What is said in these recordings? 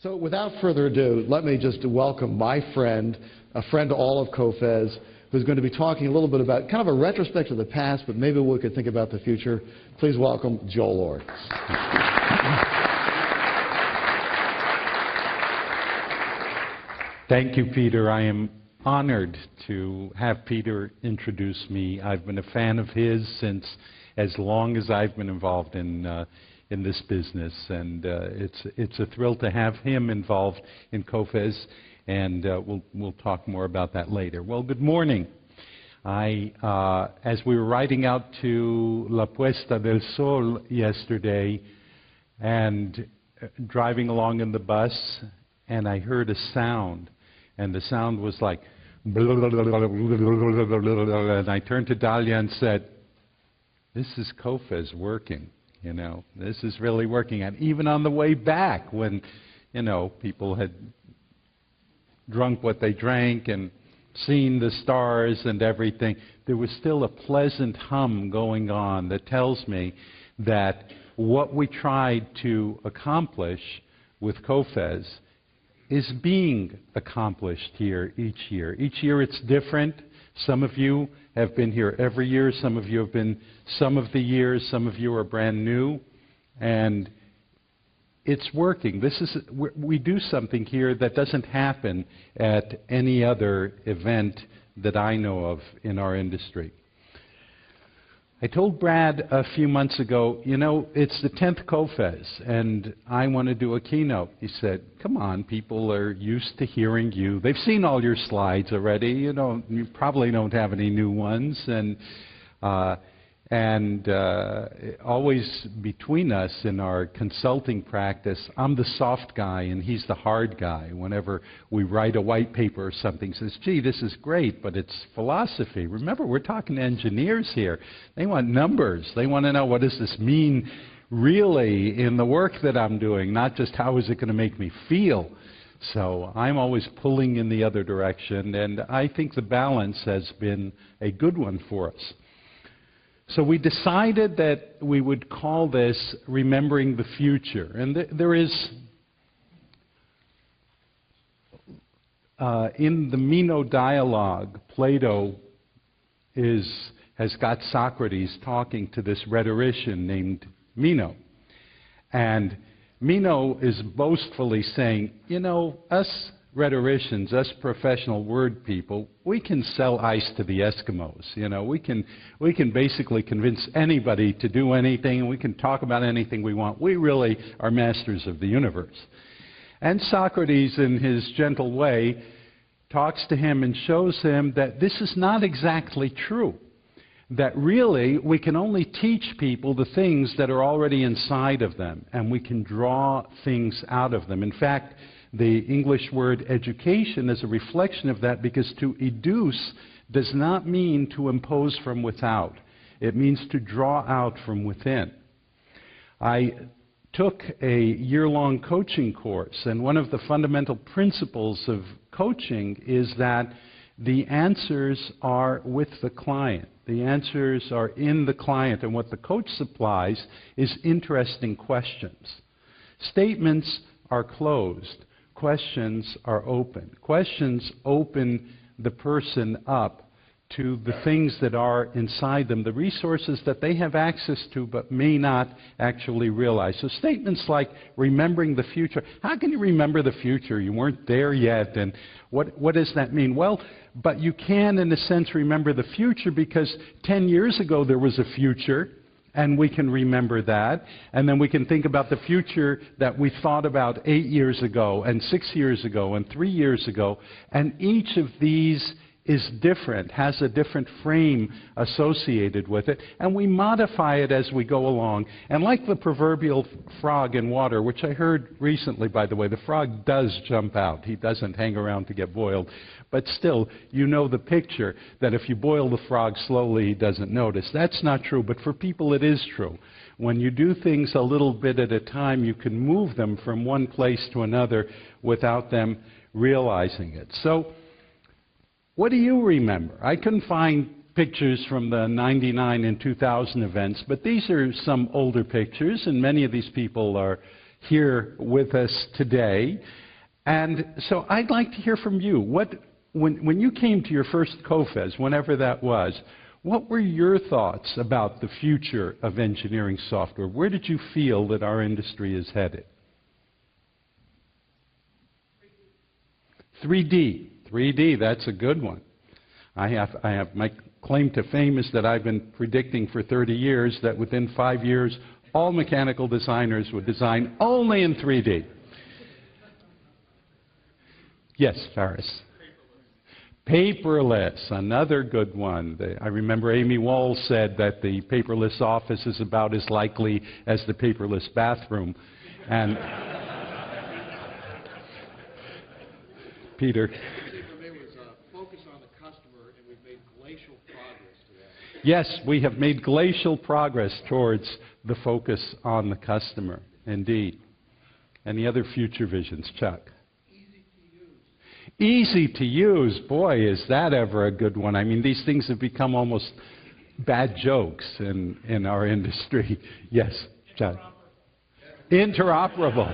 So without further ado, let me just welcome my friend, a friend to all of COFES, who's going to be talking a little bit about kind of a retrospect of the past, but maybe we could think about the future. Please welcome Joel Lord. Thank you, Peter. I am honored to have Peter introduce me. I've been a fan of his since as long as I've been involved in this business, and it's a thrill to have him involved in COFES, and we'll talk more about that later. Well, good morning. As we were riding out to La Puesta del Sol yesterday and driving along in the bus, and I heard a sound, and the sound was like, and I turned to Dalia and said, "This is COFES working. You know, this is really working." And even on the way back, when, you know, people had drunk what they drank and seen the stars and everything, there was still a pleasant hum going on that tells me that what we tried to accomplish with COFES is being accomplished here each year. Each year it's different. Some of you have been here every year. Some of you have been some of the years. Some of you are brand new. And it's working. We do something here that doesn't happen at any other event that I know of in our industry. I told Brad a few months ago, you know, it's the 10th COFES, and I want to do a keynote. He said, "Come on, people are used to hearing you. They've seen all your slides already. You probably don't have any new ones." And always between us in our consulting practice, I'm the soft guy and he's the hard guy. Whenever we write a white paper or something, he says, "Gee, this is great, but it's philosophy. Remember, we're talking to engineers here. They want numbers. They want to know, what does this mean really in the work that I'm doing, not just how is it going to make me feel." So I'm always pulling in the other direction, and I think the balance has been a good one for us. So we decided that we would call this Remembering the Future. And there is, in the Meno dialogue, Plato has got Socrates talking to this rhetorician named Meno. And Meno is boastfully saying, you know, us rhetoricians, us professional word people, we can sell ice to the Eskimos. You know, we can basically convince anybody to do anything, and we can talk about anything we want. We really are masters of the universe. And Socrates, in his gentle way, talks to him and shows him that this is not exactly true. That really we can only teach people the things that are already inside of them, and we can draw things out of them. In fact, the English word education is a reflection of that, because to educe does not mean to impose from without. It means to draw out from within. I took a year-long coaching course, and one of the fundamental principles of coaching is that the answers are with the client. The answers are in the client, and what the coach supplies is interesting questions. Statements are closed. Questions are open. Questions open the person up to the things that are inside them, the resources that they have access to but may not actually realize. So statements like remembering the future. How can you remember the future? You weren't there yet, and what does that mean? Well, but you can, in a sense, remember the future, because 10 years ago there was a future, and we can remember that. And then we can think about the future that we thought about 8 years ago, and 6 years ago, and 3 years ago. And each of these is different, has a different frame associated with it, and we modify it as we go along. And like the proverbial frog in water, which I heard recently, by the way, the frog does jump out. He doesn't hang around to get boiled. But still, you know the picture, that if you boil the frog slowly, he doesn't notice. That's not true, but for people it is true. When you do things a little bit at a time, you can move them from one place to another without them realizing it. So, what do you remember? I couldn't find pictures from the 99 and 2000 events, but these are some older pictures, and many of these people are here with us today. And so I'd like to hear from you. When you came to your first COFES, whenever that was, what were your thoughts about the future of engineering software? Where did you feel that our industry is headed? 3D. 3D, that's a good one. I have my claim to fame is that I've been predicting for 30 years that within 5 years, all mechanical designers would design only in 3D. Yes, Faris. Paperless, another good one. I remember Amy Wall said that the paperless office is about as likely as the paperless bathroom. And Peter. Focus on the customer, and we've made glacial progress to that. Yes, we have made glacial progress towards the focus on the customer, indeed. Any other future visions, Chuck? Easy to use. Boy, is that ever a good one. I mean, these things have become almost bad jokes in our industry. Yes, John. Interoperable.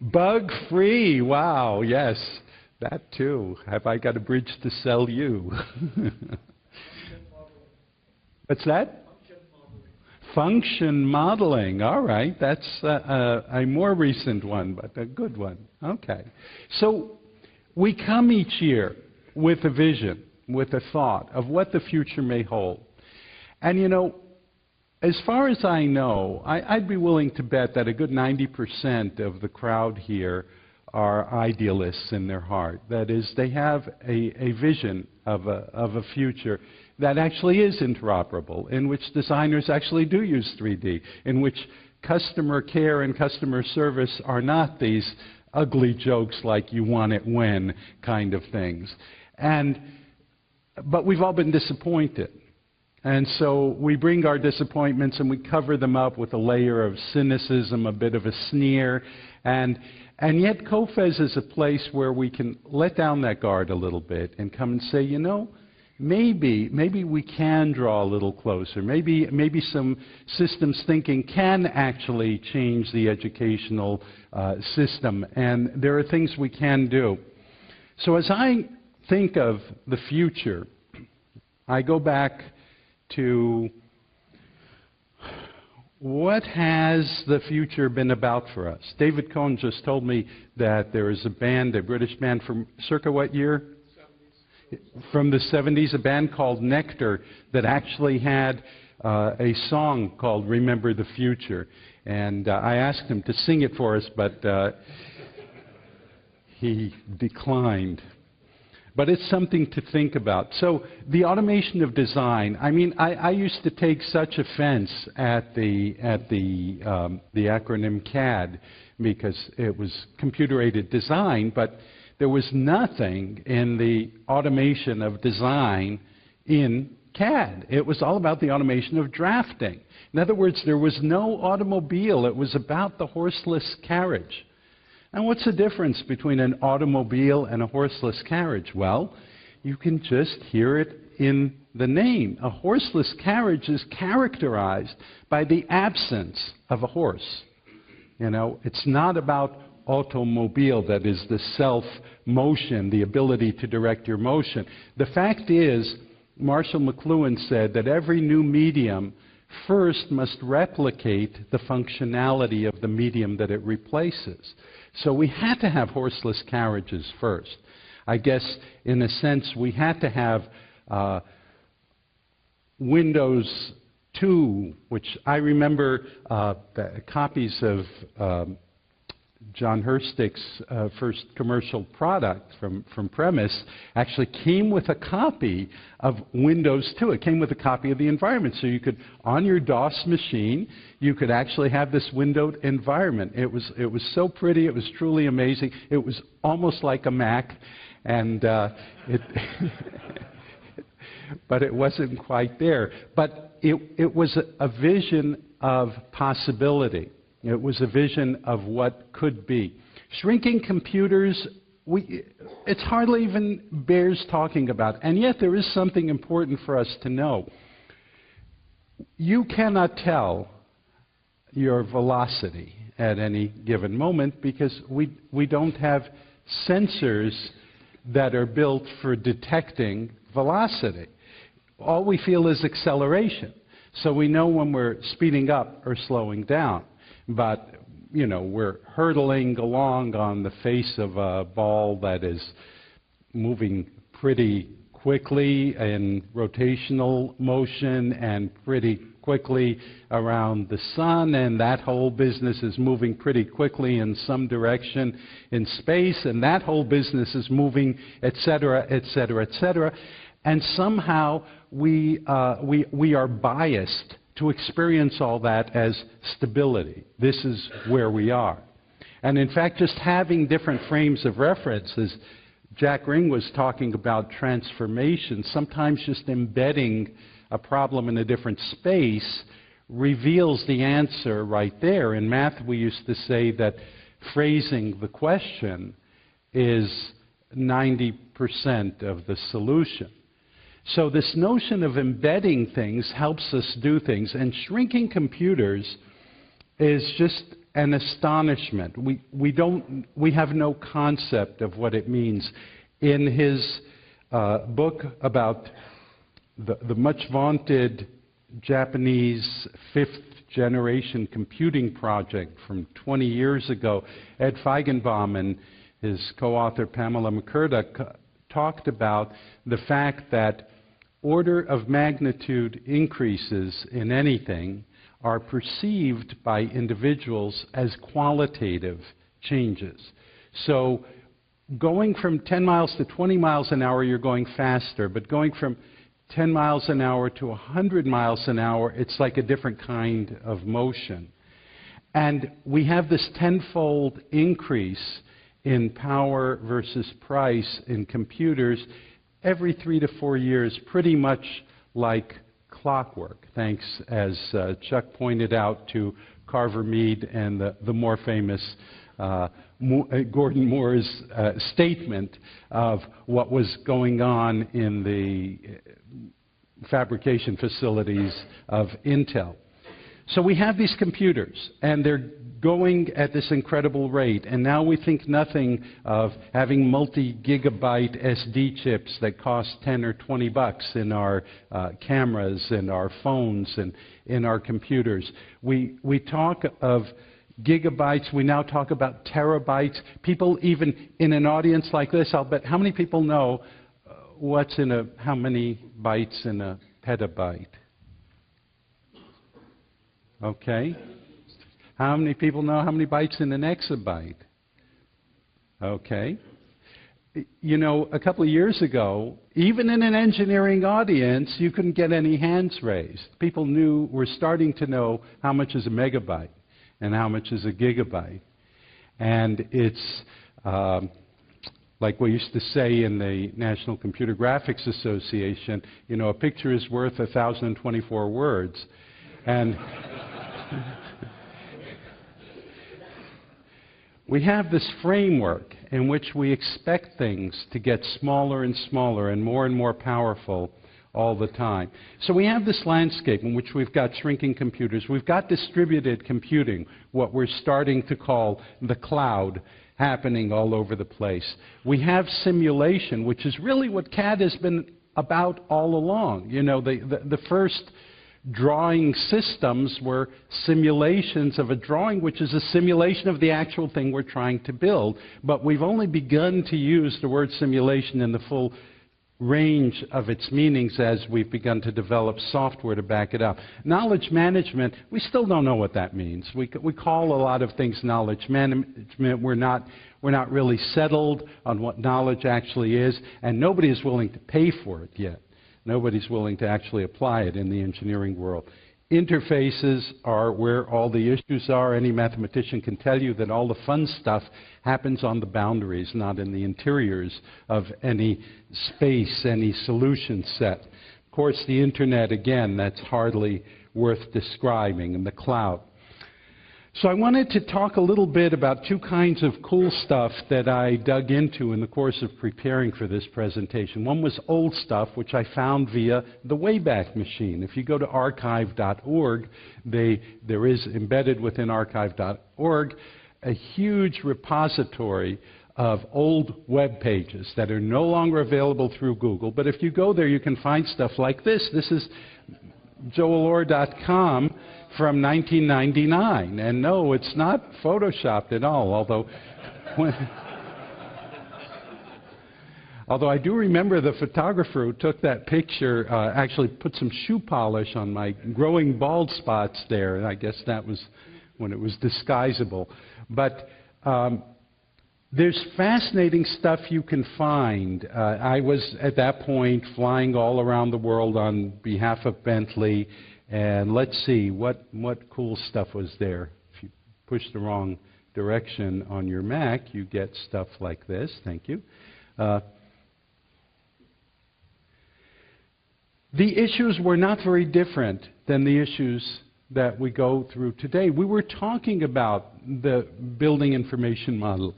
Bug-free. Wow, yes. That too. Have I got a bridge to sell you? What's that? Function modeling. All right. That's a more recent one, but a good one. Okay. So we come each year with a vision, with a thought of what the future may hold. And you know, as far as I know, I'd be willing to bet that a good 90% of the crowd here are idealists in their heart. That is, they have a vision of a future that actually is interoperable, in which designers actually do use 3D, in which customer care and customer service are not these ugly jokes like you want it when kind of things. But we've all been disappointed. And so we bring our disappointments and we cover them up with a layer of cynicism, a bit of a sneer. And yet COFES is a place where we can let down that guard a little bit and come and say, you know, maybe we can draw a little closer. Maybe some systems thinking can actually change the educational system. And there are things we can do. So as I think of the future, I go back to what has the future been about for us. David Cohn just told me that there is a band, a British band from circa what year? 70s. From the 70s, a band called Nectar that actually had a song called Remember the Future. And I asked him to sing it for us, but he declined. But it's something to think about. So the automation of design, I mean, I used to take such offense at the acronym CAD because it was computer-aided design, but there was nothing in the automation of design in CAD. It was all about the automation of drafting. In other words, there was no automobile. It was about the horseless carriage. And what's the difference between an automobile and a horseless carriage? Well, you can just hear it in the name. A horseless carriage is characterized by the absence of a horse. You know, it's not about automobile, that is the self-motion, the ability to direct your motion. The fact is, Marshall McLuhan said that every new medium first must replicate the functionality of the medium that it replaces. So we had to have horseless carriages first. I guess, in a sense, we had to have Windows 2, which I remember the copies of John Herstick's first commercial product from Premise actually came with a copy of Windows 2. It came with a copy of the environment. So you could, on your DOS machine, you could actually have this windowed environment. It was so pretty. It was truly amazing. It was almost like a Mac, and but it wasn't quite there. But it was a vision of possibility. It was a vision of what could be. Shrinking computers, it's hardly even bears talking about. And yet there is something important for us to know. You cannot tell your velocity at any given moment because we don't have sensors that are built for detecting velocity. All we feel is acceleration. So we know when we're speeding up or slowing down. But, you know, we're hurtling along on the face of a ball that is moving pretty quickly in rotational motion and pretty quickly around the sun, and that whole business is moving pretty quickly in some direction in space, and that whole business is moving, et cetera, et cetera, et cetera. And somehow we are biased to experience all that as stability. This is where we are. And in fact, just having different frames of reference, as Jack Ring was talking about transformation, sometimes just embedding a problem in a different space reveals the answer right there. In math, we used to say that phrasing the question is 90% of the solution. So this notion of embedding things helps us do things, and shrinking computers is just an astonishment. We have no concept of what it means. In his book about the much vaunted Japanese fifth-generation computing project from 20 years ago, Ed Feigenbaum and his co-author Pamela McCurduck talked about the fact that order of magnitude increases in anything are perceived by individuals as qualitative changes. So going from 10 miles to 20 miles an hour, you're going faster, but going from 10 miles an hour to 100 miles an hour, it's like a different kind of motion. And we have this tenfold increase in power versus price in computers every 3 to 4 years, pretty much like clockwork, thanks, as Chuck pointed out, to Carver Mead and the more famous Gordon Moore's statement of what was going on in the fabrication facilities of Intel. So we have these computers, and they're going at this incredible rate, and now we think nothing of having multi-gigabyte SD chips that cost 10 or 20 bucks in our cameras and our phones and in our computers. We talk of gigabytes, we now talk about terabytes. People even in an audience like this, I'll bet, how many people know how many bytes in a petabyte? Okay. How many people know how many bytes in an exabyte? Okay. You know, a couple of years ago, even in an engineering audience, you couldn't get any hands raised. People were starting to know how much is a megabyte and how much is a gigabyte. And it's like we used to say in the National Computer Graphics Association, you know, a picture is worth 1,024 words. And we have this framework in which we expect things to get smaller and smaller and more powerful all the time. So we have this landscape in which we've got shrinking computers. We've got distributed computing, what we're starting to call the cloud, happening all over the place. We have simulation, which is really what CAD has been about all along. You know, the first drawing systems were simulations of a drawing, which is a simulation of the actual thing we're trying to build. But we've only begun to use the word simulation in the full range of its meanings as we've begun to develop software to back it up. Knowledge management, we still don't know what that means. We call a lot of things knowledge management. We're not really settled on what knowledge actually is, and nobody is willing to pay for it yet. Nobody's willing to actually apply it in the engineering world. Interfaces are where all the issues are. Any mathematician can tell you that all the fun stuff happens on the boundaries, not in the interiors of any space, any solution set. Of course, the internet, again, that's hardly worth describing, and the cloud. So I wanted to talk a little bit about two kinds of cool stuff that I dug into in the course of preparing for this presentation. One was old stuff, which I found via the Wayback Machine. If you go to archive.org, there is embedded within archive.org a huge repository of old web pages that are no longer available through Google. But if you go there, you can find stuff like this. This is joelorr.com from 1999. And no, it's not photoshopped at all, although I do remember the photographer who took that picture actually put some shoe polish on my growing bald spots there, and I guess that was when it was disguisable. But there's fascinating stuff you can find. I was, at that point, flying all around the world on behalf of Bentley, and let's see, what cool stuff was there. If you push the wrong direction on your Mac, you get stuff like this. Thank you. The issues were not very different than the issues that we go through today. We were talking about the building information model.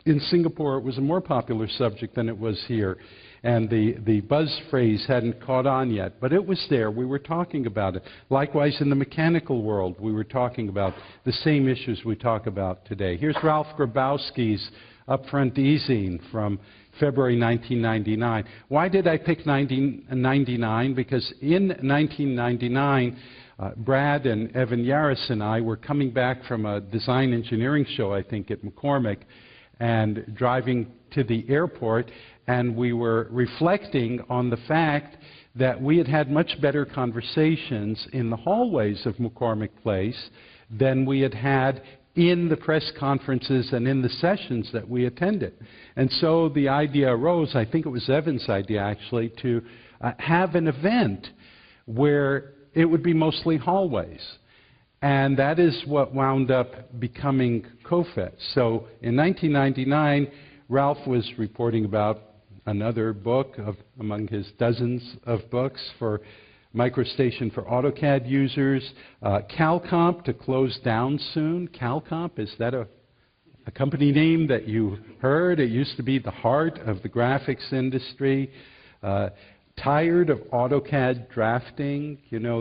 In Singapore, it was a more popular subject than it was here, and the buzz phrase hadn't caught on yet, but it was there. We were talking about it. Likewise, in the mechanical world, we were talking about the same issues we talk about today. Here's Ralph Grabowski's upfront easing from February 1999. Why did I pick 1999? Because in 1999, Brad and Evan Yaris and I were coming back from a design engineering show, I think, at McCormick, and driving to the airport, and we were reflecting on the fact that we had had much better conversations in the hallways of McCormick Place than we had had in the press conferences and in the sessions that we attended. And so the idea arose, I think it was Evan's idea actually, to have an event where it would be mostly hallways. And that is what wound up becoming COFES. So in 1999, Ralph was reporting about another book among his dozens of books for MicroStation for AutoCAD users. CalComp to close down soon. CalComp, is that a company name that you heard? It used to be the heart of the graphics industry. Tired of AutoCAD drafting. You know,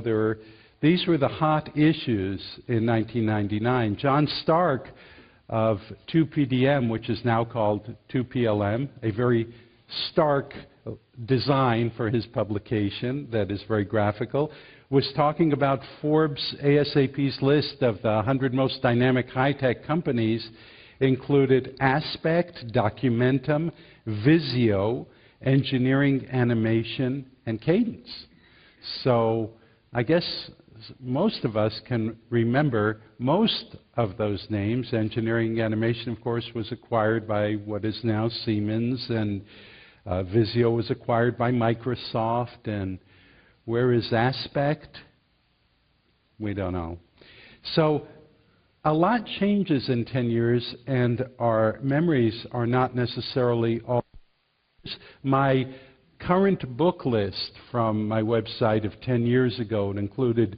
these were the hot issues in 1999. John Stark of 2PDM, which is now called 2PLM, a very stark design for his publication that is very graphical, was talking about Forbes ASAP's list of the 100 most dynamic high-tech companies included Aspect, Documentum, Visio, Engineering, Animation, and Cadence. So I guess most of us can remember most of those names. Engineering Animation, of course, was acquired by what is now Siemens, and Visio was acquired by Microsoft. And where is Aspect? We don't know. So a lot changes in 10 years, and our memories are not necessarily all. My current book list from my website of 10 years ago, it included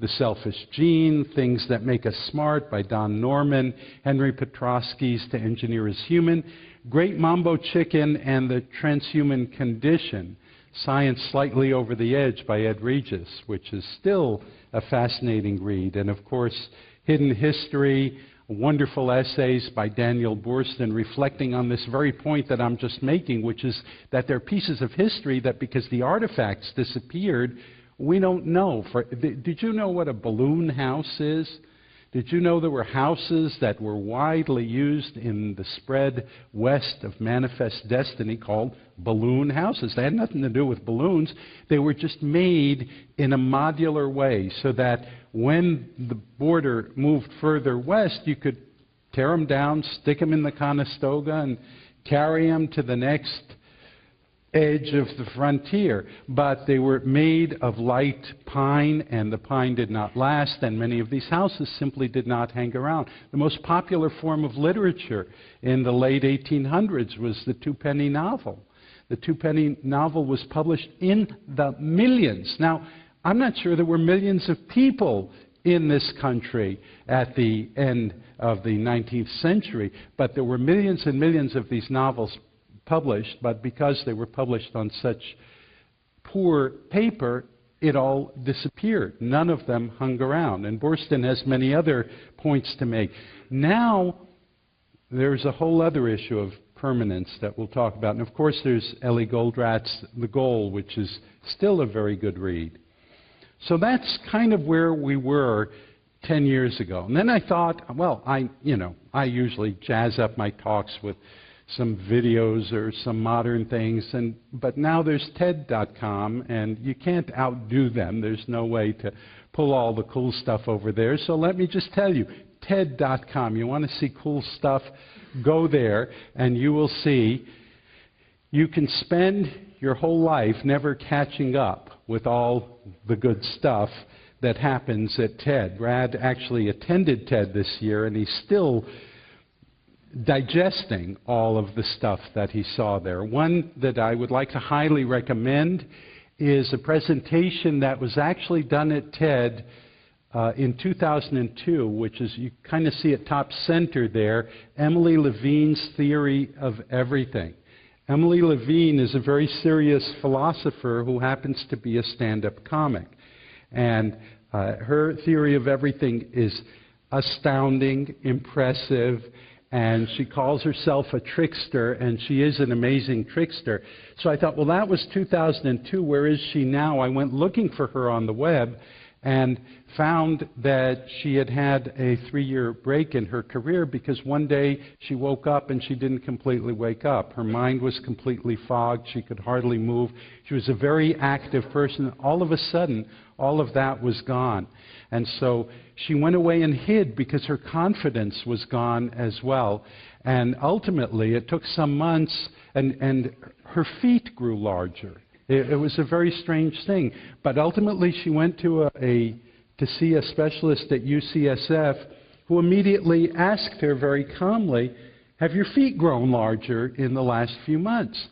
The Selfish Gene, Things That Make Us Smart by Don Norman, Henry Petrosky's To Engineer Is Human, Great Mambo Chicken and the Transhuman Condition, Science Slightly Over the Edge by Ed Regis, which is still a fascinating read, and of course, Hidden History, wonderful essays by Daniel Boorstin reflecting on this very point that I'm just making, which is that there are pieces of history that because the artifacts disappeared, we don't know. Did you know what a balloon house is? Did you know there were houses that were widely used in the spread west of Manifest Destiny called balloon houses? They had nothing to do with balloons. They were just made in a modular way so that when the border moved further west, you could tear them down, stick them in the Conestoga, and carry them to the next edge of the frontier. But they were made of light pine, and the pine did not last, and many of these houses simply did not hang around. The most popular form of literature in the late 1800s was the two-penny novel. The two-penny novel was published in the millions. Now, I'm not sure there were millions of people in this country at the end of the 19th century, but there were millions and millions of these novels published, but because they were published on such poor paper, it all disappeared. None of them hung around. And Borston has many other points to make. Now, there's a whole other issue of permanence that we'll talk about. And of course, there's Ellie Goldrat's The Goal, which is still a very good read. So that's kind of where we were 10 years ago. And then I thought, well, I usually jazz up my talks with some videos or some modern things, but now there's TED.com, and you can't outdo them. There's no way to pull all the cool stuff over there. So let me just tell you, TED.com. You want to see cool stuff? Go there, and you will see you can spend your whole life never catching up with all the good stuff that happens at TED. Brad actually attended TED this year, and he's still digesting all of the stuff that he saw there. One that I would like to highly recommend is a presentation that was actually done at TED in 2002, which is, you kind of see it top center there, Emily Levine's Theory of Everything. Emily Levine is a very serious philosopher who happens to be a stand-up comic. And her theory of everything is astounding, impressive, and she calls herself a trickster, and she is an amazing trickster. So I thought, well, that was 2002. Where is she now? I went looking for her on the web and found that she had had a 3-year break in her career because one day she woke up and she didn't completely wake up. Her mind was completely fogged. She could hardly move. She was a very active person. All of a sudden, all of that was gone. And so she went away and hid because her confidence was gone as well. And ultimately, it took some months, and her feet grew larger. It was a very strange thing. But ultimately, she went to see a specialist at UCSF who immediately asked her very calmly, "Have your feet grown larger in the last few months?"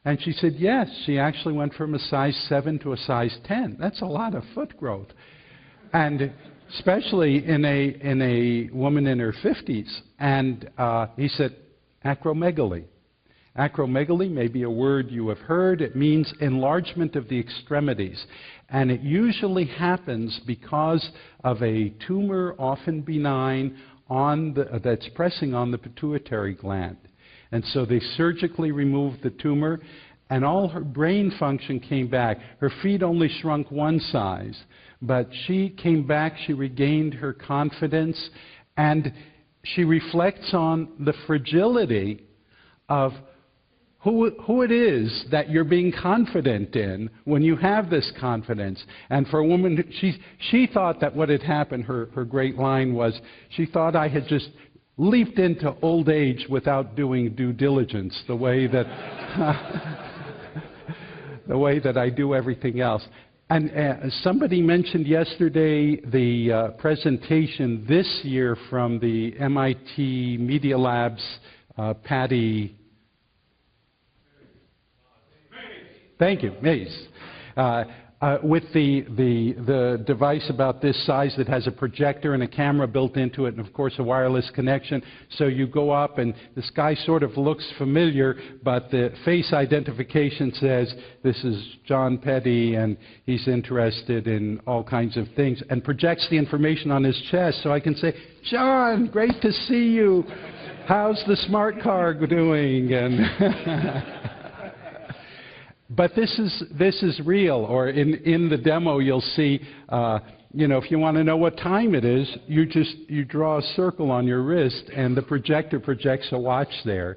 And she said, yes. She actually went from a size 7 to a size 10. That's a lot of foot growth. And especially in a woman in her 50s. And he said, acromegaly. Acromegaly may be a word you have heard. It means enlargement of the extremities. And it usually happens because of a tumor, often benign, that's pressing on the pituitary gland. And so they surgically removed the tumor, and all her brain function came back. Her feet only shrunk one size, but she came back, she regained her confidence, and she reflects on the fragility of who it is that you're being confident in when you have this confidence. And for a woman, she thought that what had happened, her great line was, she thought I had just leaped into old age without doing due diligence, the way that the way that I do everything else. And somebody mentioned yesterday the presentation this year from the MIT Media Lab's Patty. Thank you, Mace. With the device about this size that has a projector and a camera built into it, and of course a wireless connection. So you go up and this guy sort of looks familiar, but the face identification says this is John Petty and he's interested in all kinds of things, and projects the information on his chest so I can say, John, great to see you. How's the smart car doing? And but this is real. Or in the demo, you'll see, if you want to know what time it is, you draw a circle on your wrist, and the projector projects a watch there.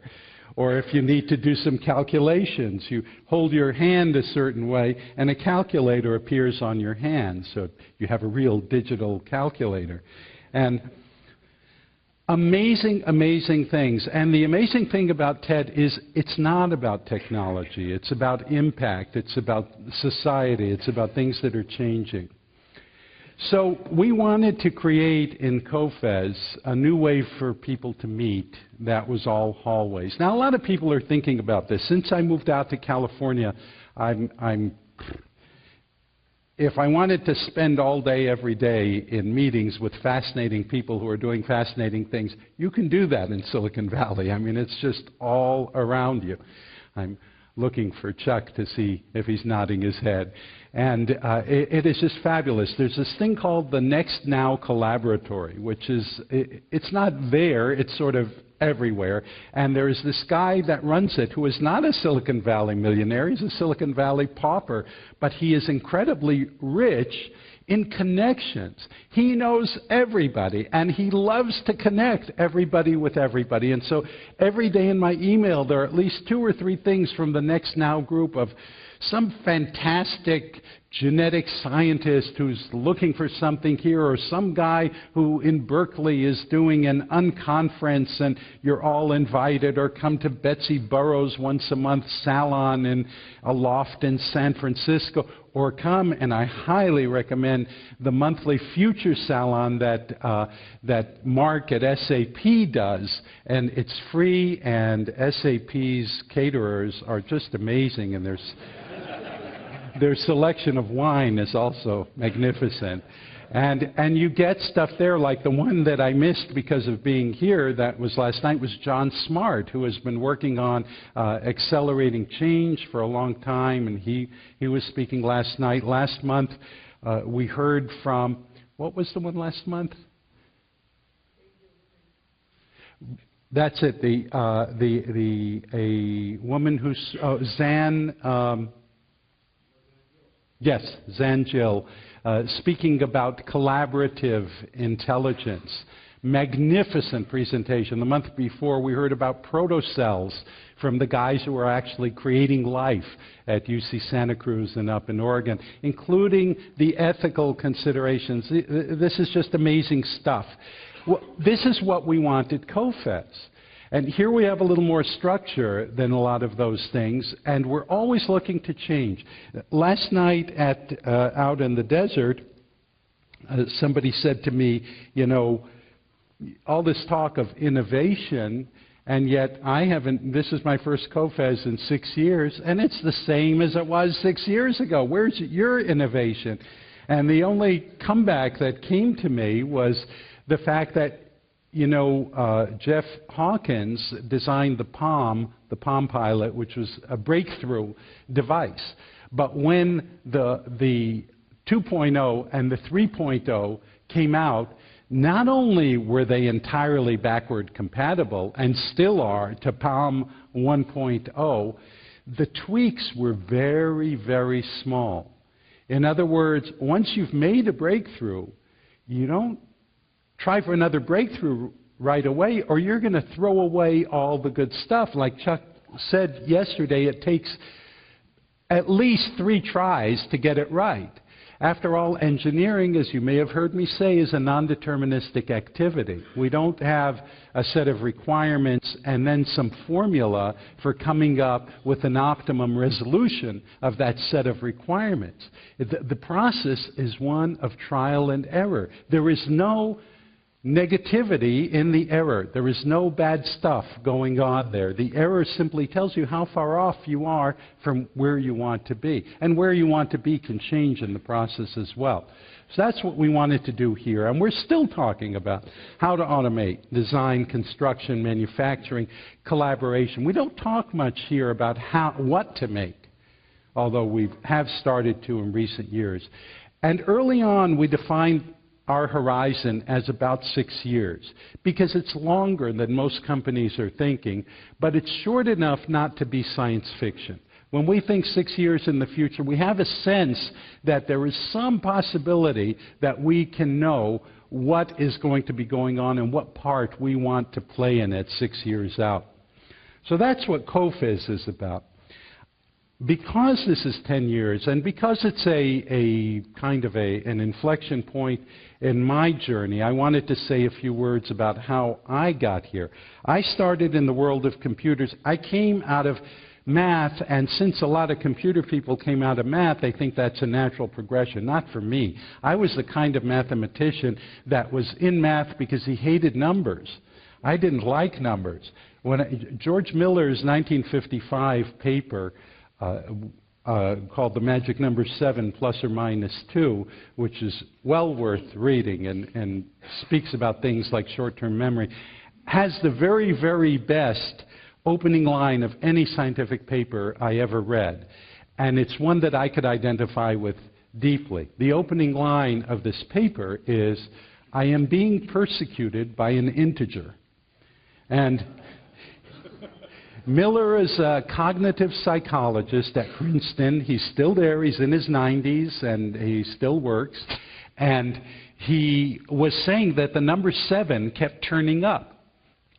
Or if you need to do some calculations, you hold your hand a certain way, and a calculator appears on your hand. So you have a real digital calculator. And amazing, amazing things. And the amazing thing about TED is it's not about technology. It's about impact. It's about society. It's about things that are changing. So we wanted to create in COFES a new way for people to meet that was all hallways. Now, a lot of people are thinking about this. Since I moved out to California, if I wanted to spend all day, every day in meetings with fascinating people who are doing fascinating things, you can do that in Silicon Valley. I mean, it's just all around you. I'm looking for Chuck to see if he's nodding his head. And it is just fabulous. There's this thing called the Next Now Collaboratory, which is, it's not there, it's sort of everywhere. And there is this guy that runs it who is not a Silicon Valley millionaire, he's a Silicon Valley pauper, but he is incredibly rich in connections. He knows everybody, and he loves to connect everybody with everybody. And so every day in my email, there are at least 2 or 3 things from the Next Now group of some fantastic genetic scientist who's looking for something here, or some guy who in Berkeley is doing an unconference and you're all invited, or come to Betsy Burroughs once a month salon in a loft in San Francisco, or come, and I highly recommend the monthly Future Salon that Mark at SAP does, and it's free, and SAP's caterers are just amazing, and their selection of wine is also magnificent. And you get stuff there like the one that I missed because of being here, that was last night, was John Smart, who has been working on accelerating change for a long time, and he was speaking last night. Last month, we heard from, what was the one last month? That's it, a woman who's, Zan, yes, Zan Jill, speaking about collaborative intelligence. Magnificent presentation. The month before, we heard about protocells from the guys who are actually creating life at UC Santa Cruz and up in Oregon, including the ethical considerations. This is just amazing stuff. Well, this is what we want at COFES. And here we have a little more structure than a lot of those things, and we're always looking to change. Last night out in the desert, somebody said to me, you know, all this talk of innovation, and yet I haven't, this is my first COFES in 6 years, and it's the same as it was 6 years ago. Where's your innovation? And the only comeback that came to me was the fact that, you know, Jeff Hawkins designed the Palm Pilot, which was a breakthrough device. But when the 2.0 and the 3.0 came out, not only were they entirely backward compatible, and still are, to Palm 1.0, the tweaks were very, very small. In other words, once you've made a breakthrough, you don't try for another breakthrough right away, or you're going to throw away all the good stuff. Like Chuck said yesterday, it takes at least 3 tries to get it right. After all, engineering, as you may have heard me say, is a non-deterministic activity. We don't have a set of requirements and then some formula for coming up with an optimum resolution of that set of requirements. The process is one of trial and error. There is no negativity in the error. There is no bad stuff going on there. The error simply tells you how far off you are from where you want to be. And where you want to be can change in the process as well. So that's what we wanted to do here. And we're still talking about how to automate design, construction, manufacturing, collaboration. We don't talk much here about what to make, although we have started to in recent years. And early on, we defined our horizon as about 6 years, because it's longer than most companies are thinking, but it's short enough not to be science fiction. When we think 6 years in the future, we have a sense that there is some possibility that we can know what is going to be going on and what part we want to play in it 6 years out. So that's what COFES is about. Because this is 10 years, and because it's a kind of an inflection point in my journey, I wanted to say a few words about how I got here. I started in the world of computers. I came out of math, and since a lot of computer people came out of math, they think that's a natural progression. Not for me. I was the kind of mathematician that was in math because he hated numbers. I didn't like numbers. George Miller's 1955 paper called The Magic Number 7 plus or minus 2, which is well worth reading and speaks about things like short-term memory, has the very, very best opening line of any scientific paper I ever read. And it's one that I could identify with deeply. The opening line of this paper is, "I am being persecuted by an integer." And Miller is a cognitive psychologist at Princeton. He's still there. He's in his 90s, and he still works. And he was saying that the number 7 kept turning up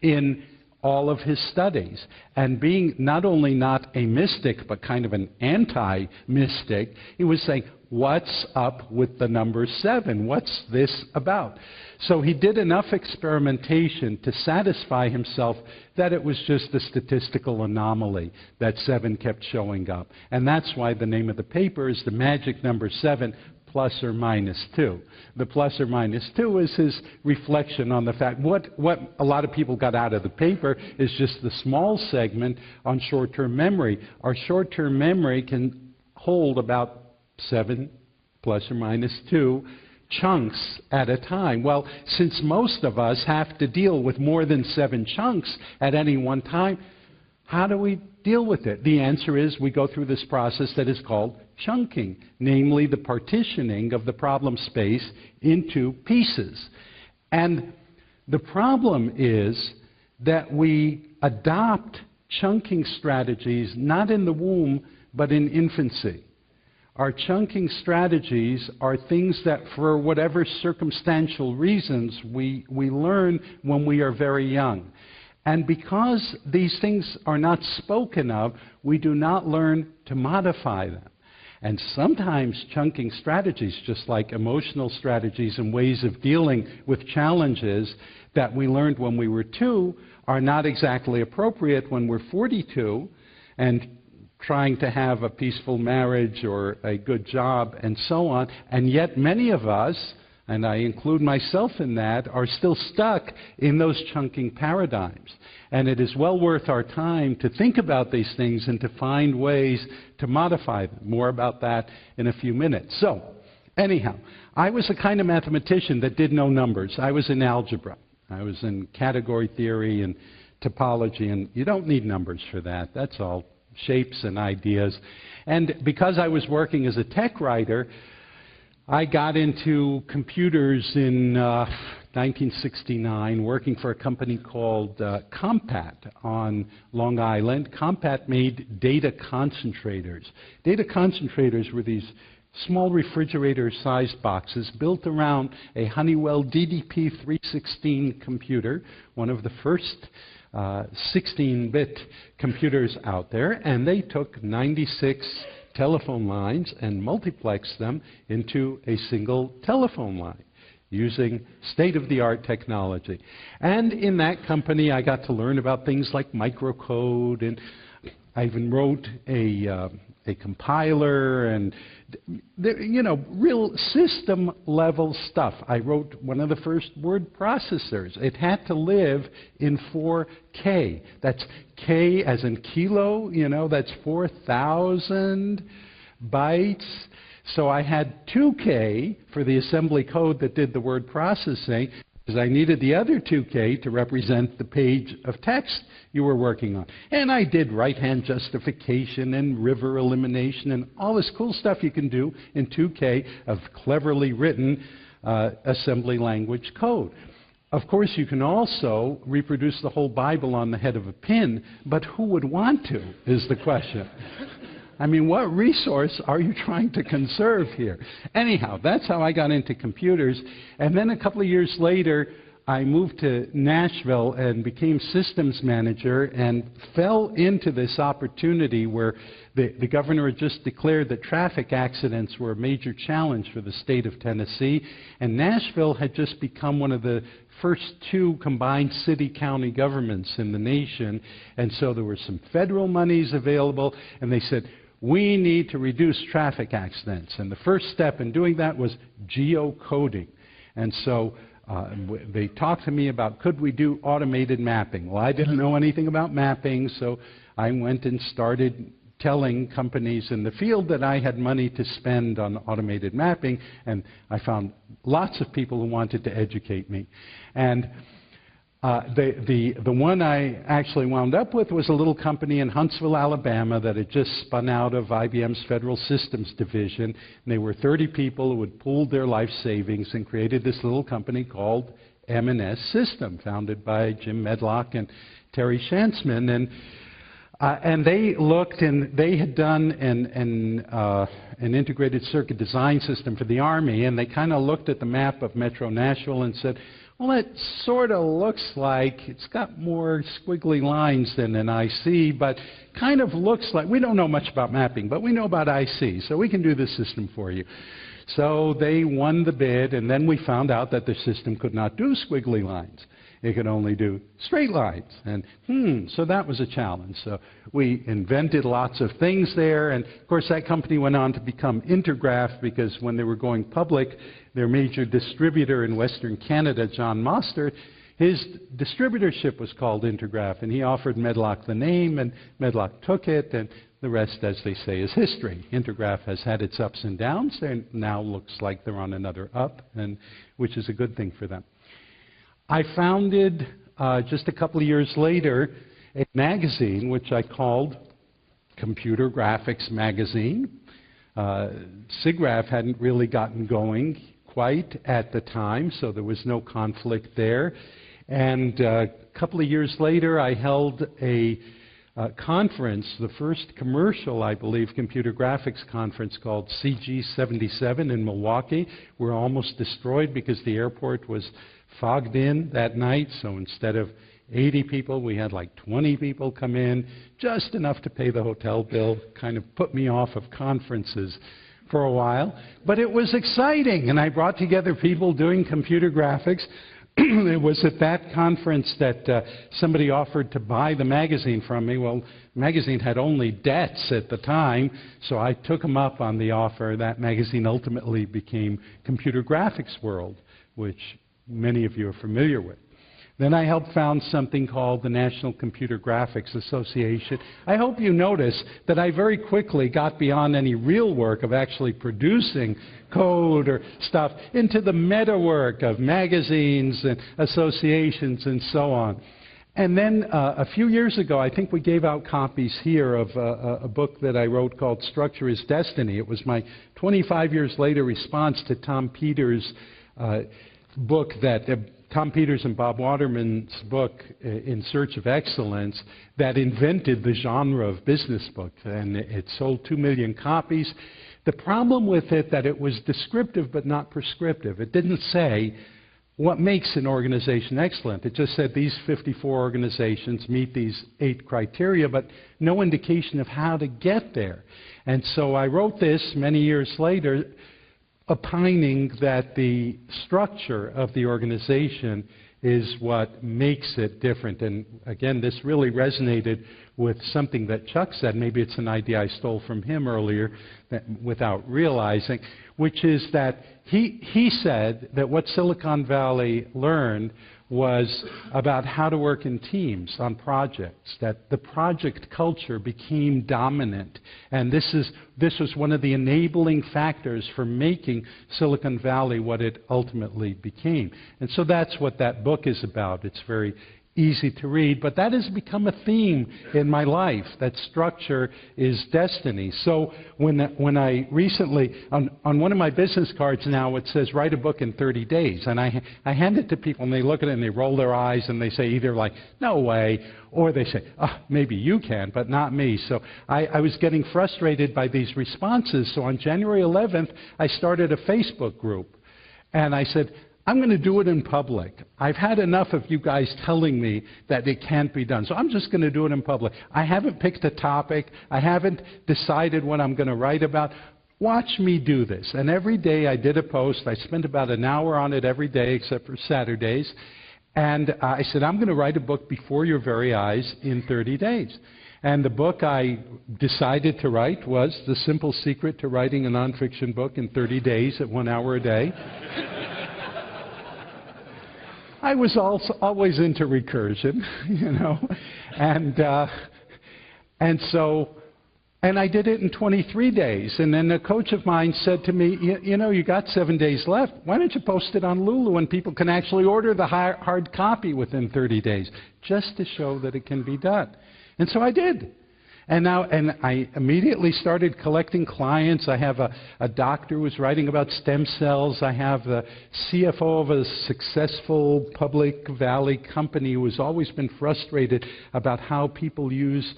in all of his studies. And being not only not a mystic, but kind of an anti-mystic, he was saying, what's up with the number 7? What's this about? So he did enough experimentation to satisfy himself that it was just a statistical anomaly that 7 kept showing up. And that's why the name of the paper is The Magic Number 7 plus or minus 2. The plus or minus 2 is his reflection on the fact what a lot of people got out of the paper is just the small segment on short-term memory. Our short-term memory can hold about 7 plus or minus 2 chunks at a time. Well, since most of us have to deal with more than 7 chunks at any one time, how do we deal with it? The answer is we go through this process that is called chunking, namely the partitioning of the problem space into pieces. And the problem is that we adopt chunking strategies not in the womb, but in infancy. Our chunking strategies are things that, for whatever circumstantial reasons, we learn when we are very young. And because these things are not spoken of, we do not learn to modify them. And sometimes chunking strategies, just like emotional strategies and ways of dealing with challenges that we learned when we were 2, are not exactly appropriate when we're 42 and trying to have a peaceful marriage or a good job and so on. And yet many of us, and I include myself in that, are still stuck in those chunking paradigms. And it is well worth our time to think about these things and to find ways to modify them. More about that in a few minutes. So, anyhow, I was the kind of mathematician that did no numbers. I was in algebra. I was in category theory and topology, and you don't need numbers for that. That's all shapes and ideas. And because I was working as a tech writer, I got into computers in 1969, working for a company called Compat on Long Island. Compat made data concentrators. Data concentrators were these small refrigerator-sized boxes built around a Honeywell DDP-316 computer, one of the first 16-bit computers out there, and they took 96 telephone lines and multiplexed them into a single telephone line using state-of-the-art technology. And in that company, I got to learn about things like microcode, and I even wrote a compiler and, real system-level stuff. I wrote one of the first word processors. It had to live in 4K. That's K as in kilo, that's 4,000 bytes. So I had 2K for the assembly code that did the word processing, because I needed the other 2K to represent the page of text you were working on. And I did right-hand justification and river elimination and all this cool stuff you can do in 2K of cleverly written assembly language code. Of course, you can also reproduce the whole Bible on the head of a pin, but who would want to, is the question. I mean, what resource are you trying to conserve here? Anyhow, that's how I got into computers. And then a couple of years later, I moved to Nashville and became systems manager and fell into this opportunity where the governor had just declared that traffic accidents were a major challenge for the state of Tennessee. And Nashville had just become one of the first 2 combined city-county governments in the nation. And so there were some federal monies available, and they said, we need to reduce traffic accidents. And the first step in doing that was geocoding. And so they talked to me about, could we do automated mapping? Well, I didn't know anything about mapping, so I went and started telling companies in the field that I had money to spend on automated mapping, and I found lots of people who wanted to educate me. And the one I actually wound up with was a little company in Huntsville, Alabama that had just spun out of IBM's Federal Systems Division. And they were 30 people who had pooled their life savings and created this little company called M&S System, founded by Jim Medlock and Terry Shantzman. And they looked, and they had done an integrated circuit design system for the Army, and they kind of looked at the map of Metro Nashville and said, well, it sort of looks like it's got more squiggly lines than an IC, but kind of looks like, we don't know much about mapping, but we know about IC, so we can do this system for you. So they won the bid, and then we found out that the system could not do squiggly lines. It could only do straight lines. And so that was a challenge. So we invented lots of things there. And, of course, that company went on to become Intergraph, because when they were going public, their major distributor in Western Canada, John Mostert, his distributorship was called Intergraph. And he offered Medlock the name, and Medlock took it. And the rest, as they say, is history. Intergraph has had its ups and downs. They now looks like they're on another up, which is a good thing for them. I founded, just a couple of years later, a magazine which I called Computer Graphics Magazine. SIGGRAPH hadn't really gotten going quite at the time, so there was no conflict there. And a couple of years later, I held a conference, the first commercial, I believe, computer graphics conference called CG77 in Milwaukee. We're almost destroyed because the airport was fogged in that night, so instead of 80 people, we had like 20 people come in, just enough to pay the hotel bill, kind of put me off of conferences for a while. But it was exciting, and I brought together people doing computer graphics. It was at that conference that somebody offered to buy the magazine from me. Well, the magazine had only debts at the time, so I took them up on the offer. That magazine ultimately became Computer Graphics World, which many of you are familiar with. Then I helped found something called the National Computer Graphics Association. I hope you notice that I very quickly got beyond any real work of actually producing code or stuff into the meta work of magazines and associations and so on. And then a few years ago, I think we gave out copies here of a book that I wrote called Structure is Destiny. It was my 25 years later response to Tom Peters' book that Tom Peters and Bob Waterman's book, In Search of Excellence, that invented the genre of business book. And it sold 2 million copies. The problem with it that it was descriptive but not prescriptive. It didn't say what makes an organization excellent. It just said these 54 organizations meet these 8 criteria, but no indication of how to get there. And so I wrote this many years later, opining that the structure of the organization is what makes it different. And again, this really resonated with something that Chuck said. Maybe it's an idea I stole from him earlier without realizing, which is that he said that what Silicon Valley learned was about how to work in teams on projects, that the project culture became dominant. And this was one of the enabling factors for making Silicon Valley what it ultimately became. And so that's what that book is about. It's very easy to read, but that has become a theme in my life, that structure is destiny. So when I recently, on one of my business cards now, it says, write a book in 30 days. And I hand it to people, and they look at it, and they roll their eyes, and they say either like, no way, or they say, oh, maybe you can, but not me. So I was getting frustrated by these responses. So on January 11th, I started a Facebook group. And I said, I'm going to do it in public. I've had enough of you guys telling me that it can't be done, so I'm just going to do it in public. I haven't picked a topic. I haven't decided what I'm going to write about. Watch me do this. And every day I did a post. I spent about an hour on it every day except for Saturdays. And I said, I'm going to write a book before your very eyes in 30 days. And the book I decided to write was The Simple Secret to Writing a Nonfiction Book in 30 Days at 1 hour a day. I was also always into recursion, you know, and so And I did it in 23 days. And then a coach of mine said to me, you know, you got 7 days left. Why don't you post it on Lulu and people can actually order the hard copy within 30 days, just to show that it can be done. And so I did. And I immediately started collecting clients. I have a doctor who was writing about stem cells. I have the CFO of a successful public valley company who has always been frustrated about how people use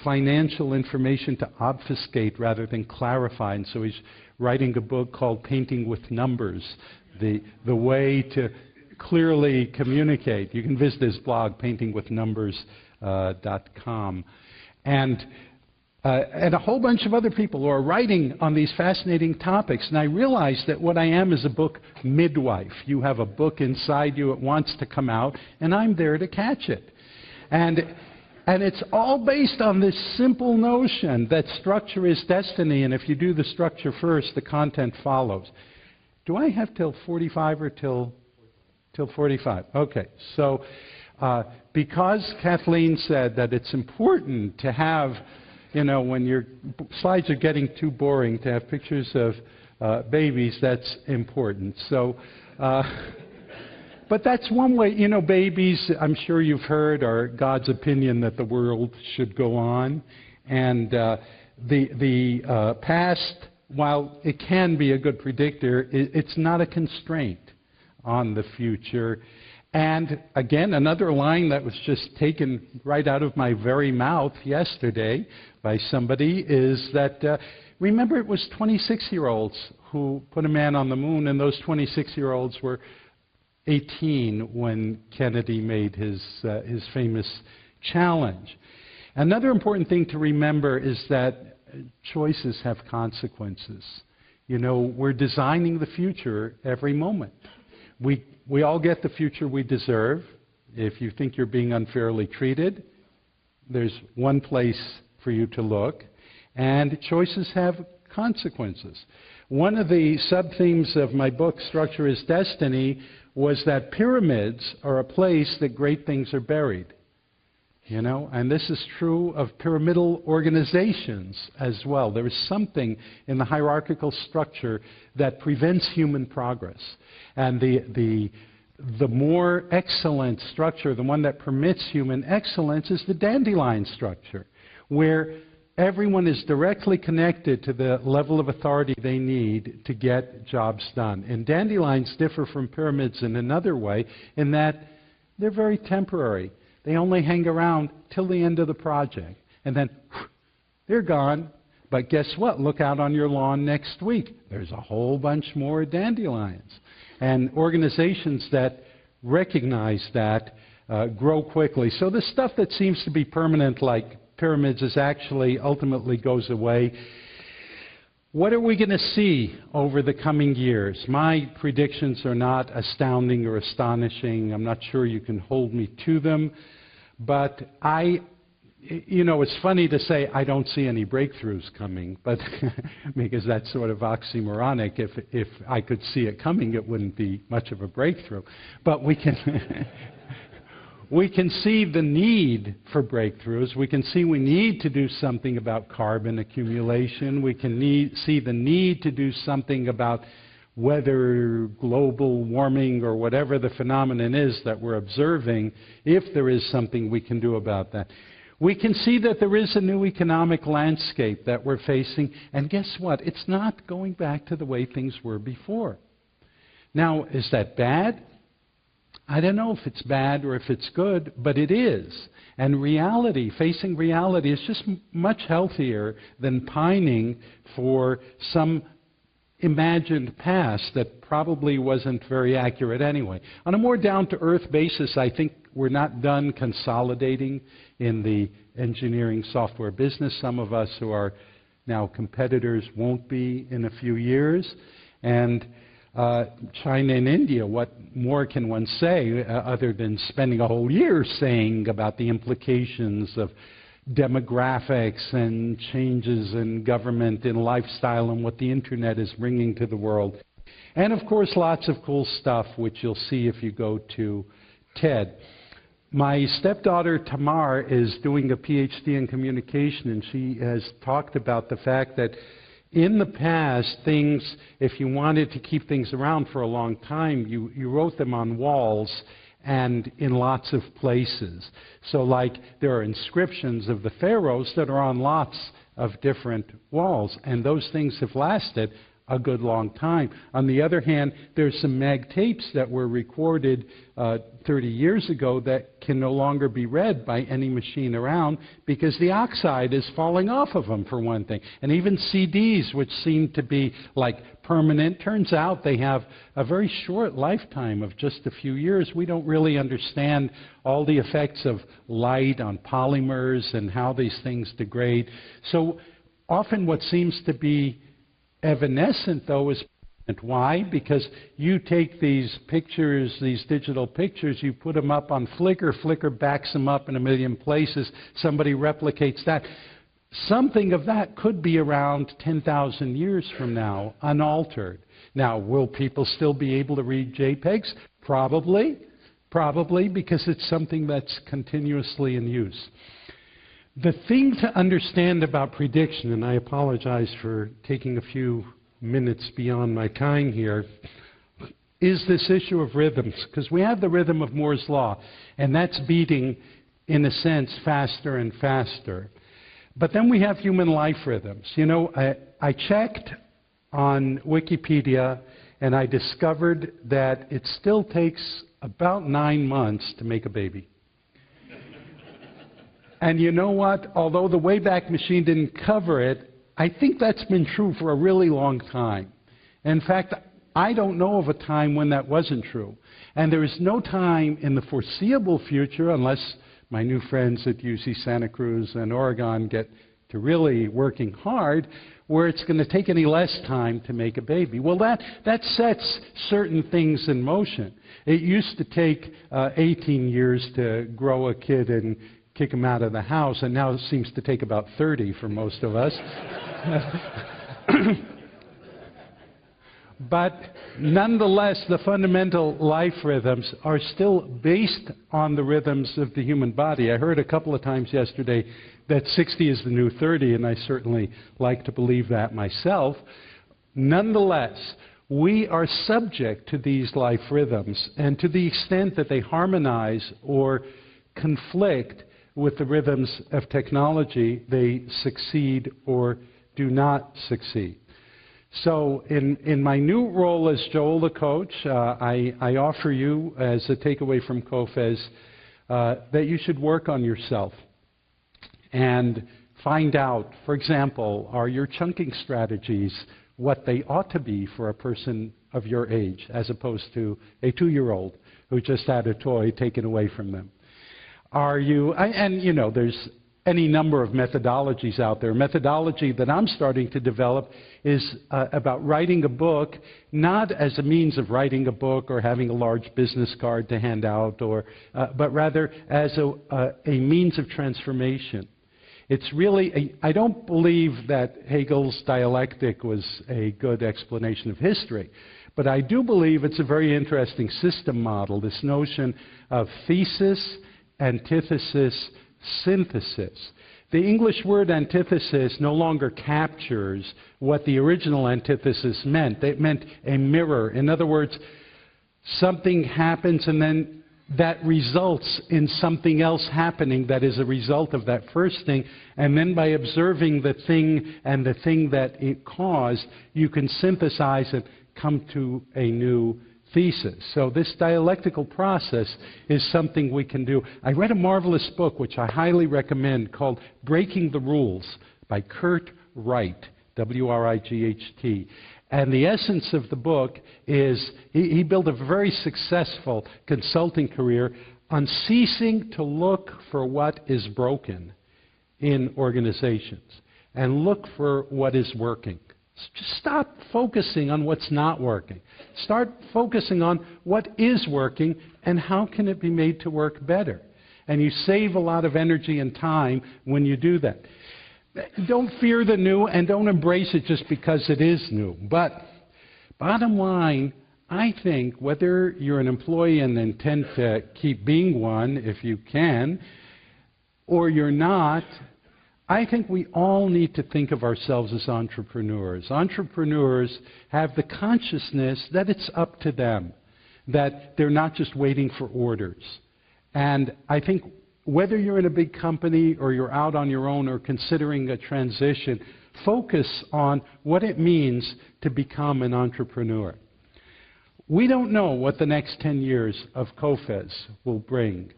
financial information to obfuscate rather than clarify. And so he's writing a book called Painting with Numbers, the way to clearly communicate. You can visit his blog, paintingwithnumbers.com. And a whole bunch of other people who are writing on these fascinating topics. And I realized that what I am is a book midwife. You have a book inside you, it wants to come out, and I'm there to catch it. And it's all based on this simple notion that structure is destiny, and if you do the structure first, the content follows. Do I have till 45 or till 45? Okay. So because Kathleen said that it's important to have, you know, when your slides are getting too boring, to have pictures of babies, that's important. So, but that's one way, you know, babies, I'm sure you've heard, are God's opinion that the world should go on. And the past, while it can be a good predictor, it's not a constraint on the future. And again, another line that was just taken right out of my very mouth yesterday by somebody is that, remember, it was 26-year-olds who put a man on the moon, and those 26-year-olds were 18 when Kennedy made his famous challenge. Another important thing to remember is that choices have consequences. You know, we're designing the future every moment. We all get the future we deserve. If you think you're being unfairly treated, there's one place for you to look. And choices have consequences. One of the sub-themes of my book, Structure is Destiny, was that pyramids are a place that great things are buried. You know, and this is true of pyramidal organizations as well. There is something in the hierarchical structure that prevents human progress. And the more excellent structure, the one that permits human excellence, is the dandelion structure, where everyone is directly connected to the level of authority they need to get jobs done. And dandelions differ from pyramids in another way, in that they're very temporary. They only hang around till the end of the project. And then they're gone. But guess what? Look out on your lawn next week. There's a whole bunch more dandelions. And organizations that recognize that grow quickly. So the stuff that seems to be permanent, like pyramids, is actually ultimately goes away. What are we going to see over the coming years? My predictions are not astounding or astonishing. I'm not sure you can hold me to them. But you know, it's funny to say I don't see any breakthroughs coming, but because that's sort of oxymoronic. If I could see it coming, it wouldn't be much of a breakthrough. But we can we can see the need for breakthroughs. We can see we need to do something about carbon accumulation. We can see the need to do something about weather, global warming, or whatever the phenomenon is that we're observing, if there is something we can do about that. We can see that there is a new economic landscape that we're facing, and guess what? It's not going back to the way things were before. Now, is that bad? I don't know if it's bad or if it's good, but it is. And reality, facing reality, is just much healthier than pining for some imagined past that probably wasn't very accurate anyway. On a more down-to-earth basis, I think we're not done consolidating in the engineering software business. Some of us who are now competitors won't be in a few years. And China and India, what more can one say other than spending a whole year saying about the implications of demographics and changes in government and lifestyle and what the internet is bringing to the world. And of course, lots of cool stuff, which you'll see if you go to TED. My stepdaughter Tamar is doing a PhD in communication, and she has talked about the fact that in the past, things, if you wanted to keep things around for a long time, you wrote them on walls and in lots of places. So like there are inscriptions of the pharaohs that are on lots of different walls, and those things have lasted a good long time. On the other hand, there's some mag tapes that were recorded 30 years ago that can no longer be read by any machine around because the oxide is falling off of them, for one thing. And even CDs, which seem to be like permanent, turns out they have a very short lifetime of just a few years. We don't really understand all the effects of light on polymers and how these things degrade. So often what seems to be evanescent, though, is why? Because you take these pictures, these digital pictures, you put them up on Flickr. Flickr backs them up in a million places. Somebody replicates that. Something of that could be around 10,000 years from now, unaltered. Now, will people still be able to read JPEGs? Probably. Probably, because it's something that's continuously in use. The thing to understand about prediction, and I apologize for taking a few minutes beyond my time here, is this issue of rhythms. Because we have the rhythm of Moore's Law, and that's beating, in a sense, faster and faster. But then we have human life rhythms. You know, I checked on Wikipedia, and I discovered that it still takes about 9 months to make a baby. And you know what? Although the Wayback Machine didn't cover it, I think that's been true for a really long time. In fact, I don't know of a time when that wasn't true. And there is no time in the foreseeable future, unless my new friends at UC Santa Cruz and Oregon get to really working hard, where it's going to take any less time to make a baby. Well, that sets certain things in motion. It used to take 18 years to grow a kid and kick him out of the house, and now it seems to take about 30 for most of us. But nonetheless, the fundamental life rhythms are still based on the rhythms of the human body. I heard a couple of times yesterday that 60 is the new 30, and I certainly like to believe that myself. Nonetheless, we are subject to these life rhythms, and to the extent that they harmonize or conflict with the rhythms of technology, they succeed or do not succeed. So in my new role as Joel the coach, I offer you, as a takeaway from COFES, that you should work on yourself and find out, for example, are your chunking strategies what they ought to be for a person of your age, as opposed to a 2-year-old who just had a toy taken away from them? Are you, and you know, there's any number of methodologies out there. Methodology that I'm starting to develop is about writing a book, not as a means of writing a book or having a large business card to hand out, but rather as a means of transformation. It's really, I don't believe that Hegel's dialectic was a good explanation of history, but I do believe it's a very interesting system model, this notion of thesis, antithesis, synthesis. The English word antithesis no longer captures what the original antithesis meant. It meant a mirror. In other words, something happens and then that results in something else happening that is a result of that first thing. And then by observing the thing and the thing that it caused, you can synthesize and come to a new thesis. So this dialectical process is something we can do. I read a marvelous book, which I highly recommend, called Breaking the Rules by Kurt Wright, W-R-I-G-H-T. And the essence of the book is he built a very successful consulting career on ceasing to look for what is broken in organizations and look for what is working. Just stop focusing on what's not working. Start focusing on what is working and how can it be made to work better. And you save a lot of energy and time when you do that. Don't fear the new and don't embrace it just because it is new. But bottom line, I think whether you're an employee and intend to keep being one if you can, or you're not, I think we all need to think of ourselves as entrepreneurs. Entrepreneurs have the consciousness that it's up to them, that they're not just waiting for orders. And I think whether you're in a big company or you're out on your own or considering a transition, focus on what it means to become an entrepreneur. We don't know what the next 10 years of COFES will bring.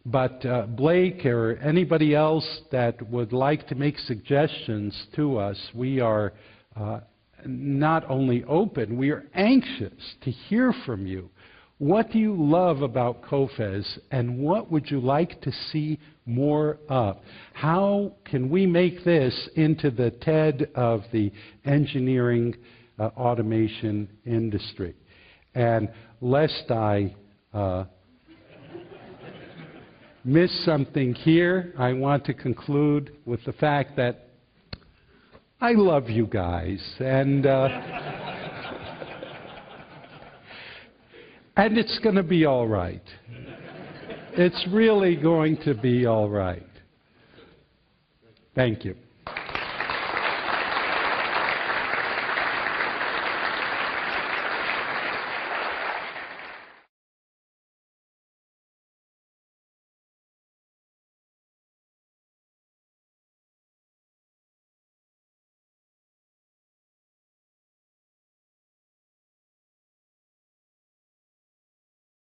But Blake or anybody else that would like to make suggestions to us, we are not only open, we are anxious to hear from you. What do you love about COFES, and what would you like to see more of? How can we make this into the TED of the engineering automation industry? And lest I miss something here, I want to conclude with the fact that I love you guys, and it's going to be all right. It's really going to be all right. Thank you.